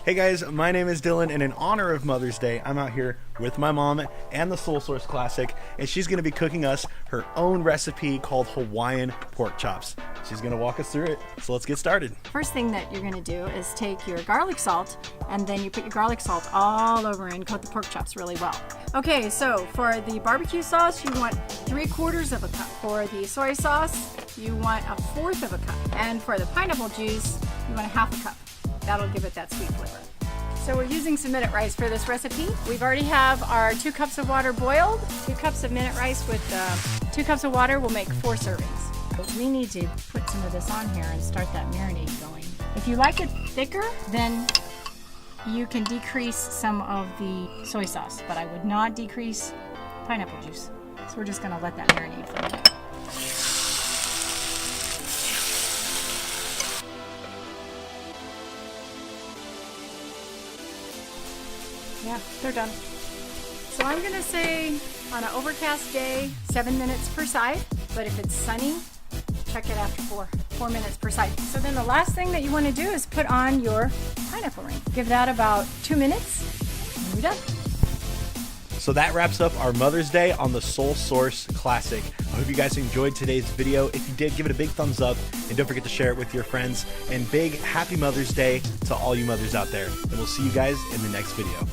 Hey guys, my name is Dylan, and in honor of Mother's Day, I'm out here with my mom and the Soul Source Classic, and she's going to be cooking us her own recipe called Hawaiian pork chops. She's going to walk us through it, so let's get started. First thing that you're going to do is take your garlic salt, and then you put your garlic salt all over and coat the pork chops really well. Okay, so for the barbecue sauce, you want 3/4 of a cup. For the soy sauce, you want 1/4 of a cup. And for the pineapple juice, you want 1/2 cup. That'll give it that sweet flavor. So we're using some minute rice for this recipe. We've already have our 2 cups of water boiled. 2 cups of minute rice with 2 cups of water will make 4 servings. But we need to put some of this on here and start that marinade going. If you like it thicker, then you can decrease some of the soy sauce, but I would not decrease pineapple juice. So we're just gonna let that marinate for a minute. Yeah, they're done. So I'm gonna say on an overcast day, 7 minutes per side, but if it's sunny, check it after 4 minutes per side. So then the last thing that you wanna do is put on your pineapple ring. Give that about 2 minutes, and you're done. So that wraps up our Mother's Day on the Soul Source Classic. I hope you guys enjoyed today's video. If you did, give it a big thumbs up, and don't forget to share it with your friends. And big happy Mother's Day to all you mothers out there. And we'll see you guys in the next video.